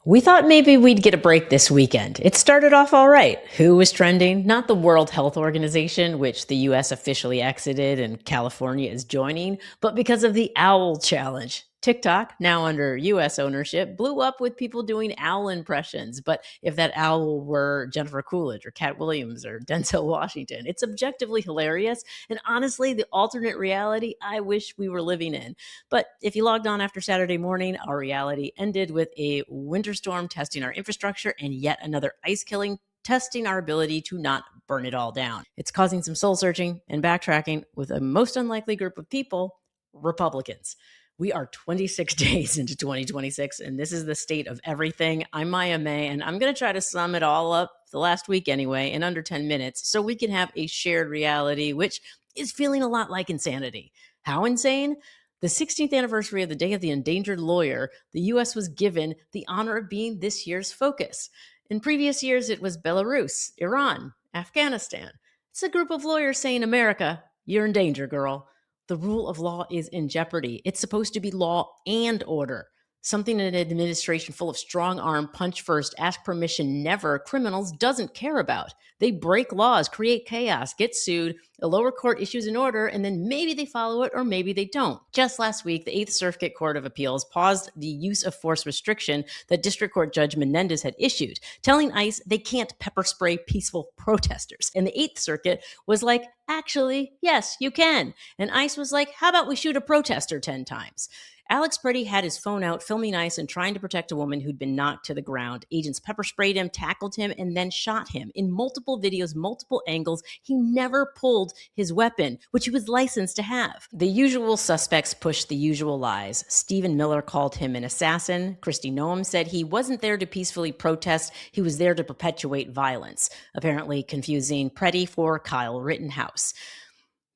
We thought maybe we'd get a break this weekend. It started off all right. Who was trending? Not the World Health Organization, which the US officially exited and California is joining, but because of the owl challenge. TikTok, now under US ownership, blew up with people doing owl impressions. But if that owl were Jennifer Coolidge or Cat Williams or Denzel Washington, it's objectively hilarious. And honestly, the alternate reality I wish we were living in. But if you logged on after Saturday morning, our reality ended with a winter storm testing our infrastructure and yet another ice killing testing our ability to not burn it all down. It's causing some soul searching and backtracking with a most unlikely group of people, Republicans. We are 26 days into 2026, and this is the state of everything. I'm Maya May, and I'm going to try to sum it all up, the last week anyway, in under 10 minutes, so we can have a shared reality, which is feeling a lot like insanity. How insane? The 16th anniversary of the Day of the Endangered Lawyer, the U.S. was given the honor of being this year's focus. In previous years, it was Belarus, Iran, Afghanistan. It's a group of lawyers saying, America, you're in danger, girl. The rule of law is in jeopardy. It's supposed to be law and order. Something an administration full of strong arm, punch first, ask permission never criminals doesn't care about. They break laws, create chaos, get sued, a lower court issues an order, and then maybe they follow it or maybe they don't. Just last week, the Eighth Circuit Court of Appeals paused the use of force restriction that District Court Judge Menendez had issued, telling ICE they can't pepper spray peaceful protesters. And the Eighth Circuit was like, actually, yes, you can. And ICE was like, how about we shoot a protester 10 times? Alex Pretti had his phone out filming ICE and trying to protect a woman who'd been knocked to the ground. Agents pepper sprayed him, tackled him, and then shot him. In multiple videos, multiple angles, he never pulled his weapon, which he was licensed to have. The usual suspects pushed the usual lies. Stephen Miller called him an assassin. Kristi Noem said he wasn't there to peacefully protest. He was there to perpetuate violence, apparently confusing Pretti for Kyle Rittenhouse.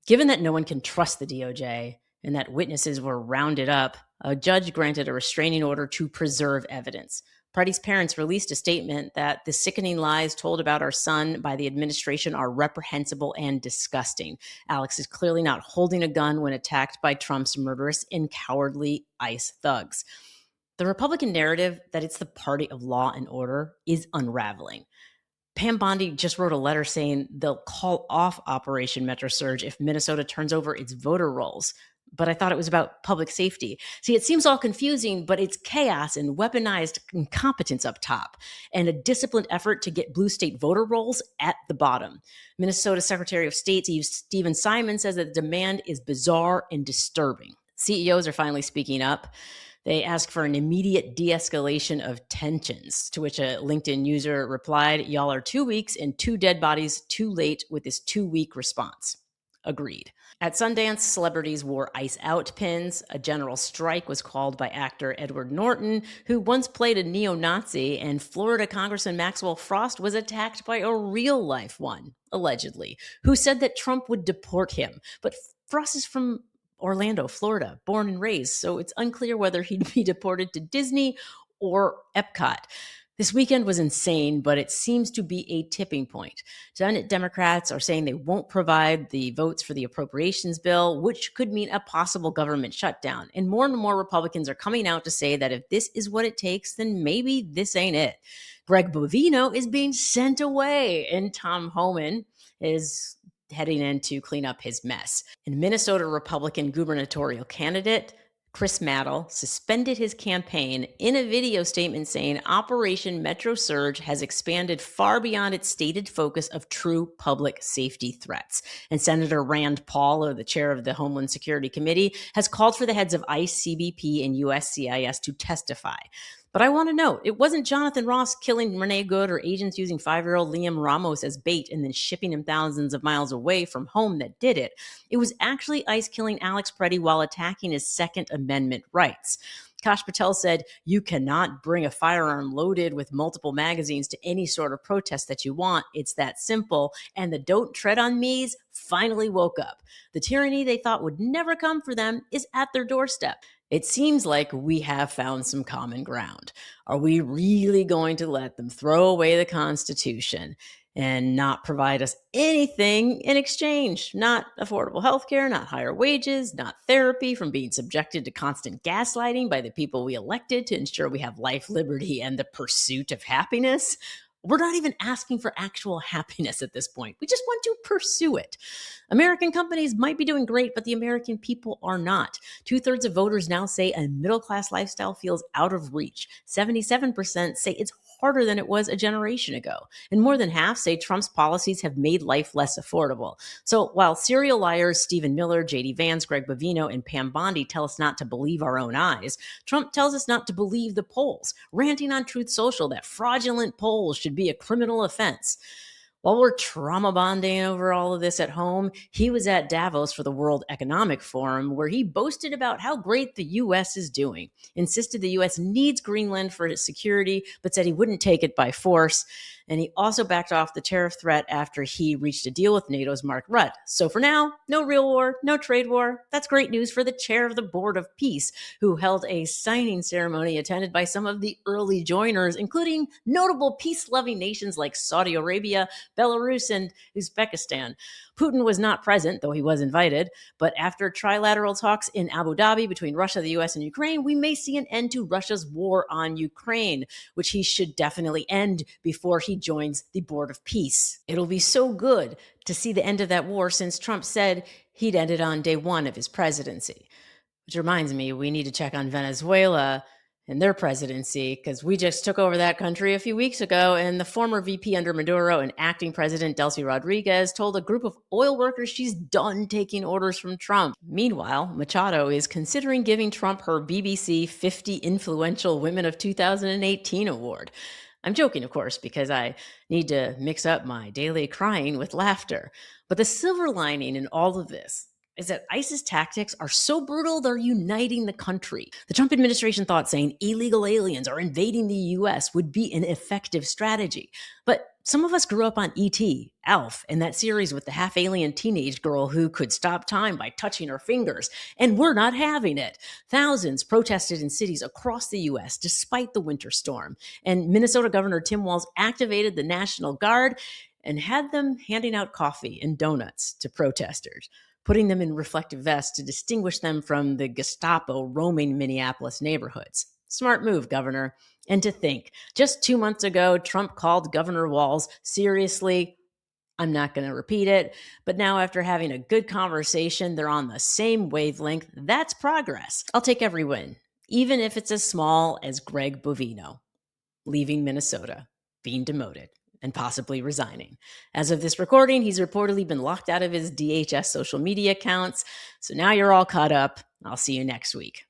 Given that no one can trust the DOJ, and that witnesses were rounded up, a judge granted a restraining order to preserve evidence. Pretti's parents released a statement that the sickening lies told about our son by the administration are reprehensible and disgusting. Alex is clearly not holding a gun when attacked by Trump's murderous and cowardly ICE thugs. The Republican narrative that it's the party of law and order is unraveling. Pam Bondi just wrote a letter saying they'll call off Operation Metro Surge if Minnesota turns over its voter rolls. But I thought it was about public safety. See, it seems all confusing, but it's chaos and weaponized incompetence up top and a disciplined effort to get blue state voter rolls at the bottom. Minnesota Secretary of State Stephen Simon says that the demand is bizarre and disturbing. CEOs are finally speaking up. They ask for an immediate de-escalation of tensions, to which a LinkedIn user replied, y'all are 2 weeks and 2 dead bodies too late with this 2-week response. Agreed. At Sundance, celebrities wore ICE out pins. A general strike was called by actor Edward Norton, who once played a neo-Nazi, and Florida Congressman Maxwell Frost was attacked by a real-life one, allegedly, who said that Trump would deport him. But Frost is from Orlando, Florida, born and raised, so it's unclear whether he'd be deported to Disney or Epcot. This weekend was insane, but it seems to be a tipping point. Senate Democrats are saying they won't provide the votes for the appropriations bill, which could mean a possible government shutdown. And more Republicans are coming out to say that if this is what it takes, then maybe this ain't it. Greg Bovino is being sent away, and Tom Homan is heading in to clean up his mess. And Minnesota Republican gubernatorial candidate Chris Mattel suspended his campaign in a video statement saying Operation Metro Surge has expanded far beyond its stated focus of true public safety threats. And Senator Rand Paul, the chair of the Homeland Security Committee, has called for the heads of ICE, CBP, and USCIS to testify. But I want to note, it wasn't Jonathan Ross killing Renee Good or agents using 5-year-old Liam Ramos as bait and then shipping him thousands of miles away from home that did it. It was actually ICE killing Alex Pretti while attacking his Second Amendment rights. Kash Patel said, you cannot bring a firearm loaded with multiple magazines to any sort of protest that you want. It's that simple. And the don't tread on me's finally woke up. The tyranny they thought would never come for them is at their doorstep. It seems like we have found some common ground. Are we really going to let them throw away the Constitution? and not provide us anything in exchange. Not affordable healthcare, not higher wages, not therapy from being subjected to constant gaslighting by the people we elected to ensure we have life, liberty, and the pursuit of happiness. We're not even asking for actual happiness at this point. We just want to pursue it. American companies might be doing great, but the American people are not. 2/3 of voters now say a middle-class lifestyle feels out of reach. 77% say it's harder than it was a generation ago. And more than half say Trump's policies have made life less affordable. So while serial liars Stephen Miller, J.D. Vance, Greg Bovino, and Pam Bondi tell us not to believe our own eyes, Trump tells us not to believe the polls, ranting on Truth Social that fraudulent polls should be a criminal offense. While we're trauma bonding over all of this at home, he was at Davos for the World Economic Forum, where he boasted about how great the U.S. is doing, insisted the U.S. needs Greenland for its security, but said he wouldn't take it by force. And he also backed off the tariff threat after he reached a deal with NATO's Mark Rutte. So for now, no real war, no trade war. That's great news for the chair of the Board of Peace, who held a signing ceremony attended by some of the early joiners, including notable peace-loving nations like Saudi Arabia, Belarus, and Uzbekistan. Putin was not present, though he was invited. But after trilateral talks in Abu Dhabi between Russia, the US, and Ukraine, we may see an end to Russia's war on Ukraine, which he should definitely end before he joins the Board of Peace. It'll be so good to see the end of that war, since Trump said he'd end it on day one of his presidency. Which reminds me, we need to check on Venezuela and their presidency, because we just took over that country a few weeks ago, and the former VP under Maduro and acting president Delcy Rodriguez told a group of oil workers she's done taking orders from Trump. Meanwhile, Machado is considering giving Trump her BBC 50 Influential Women of 2018 award. I'm joking, of course, because I need to mix up my daily crying with laughter. But the silver lining in all of this is that ISIS tactics are so brutal, they're uniting the country. The Trump administration thought saying illegal aliens are invading the US would be an effective strategy. But some of us grew up on E.T., Alf, and that series with the half-alien teenage girl who could stop time by touching her fingers, and we're not having it. Thousands protested in cities across the U.S. despite the winter storm, and Minnesota Governor Tim Walz activated the National Guard and had them handing out coffee and donuts to protesters, putting them in reflective vests to distinguish them from the Gestapo roaming Minneapolis neighborhoods. Smart move, Governor. And to think, just 2 months ago, Trump called Governor Walz seriously. I'm not going to repeat it, but now after having a good conversation, they're on the same wavelength. That's progress. I'll take every win, even if it's as small as Greg Bovino leaving Minnesota, being demoted, and possibly resigning. As of this recording, he's reportedly been locked out of his DHS social media accounts. So now you're all caught up. I'll see you next week.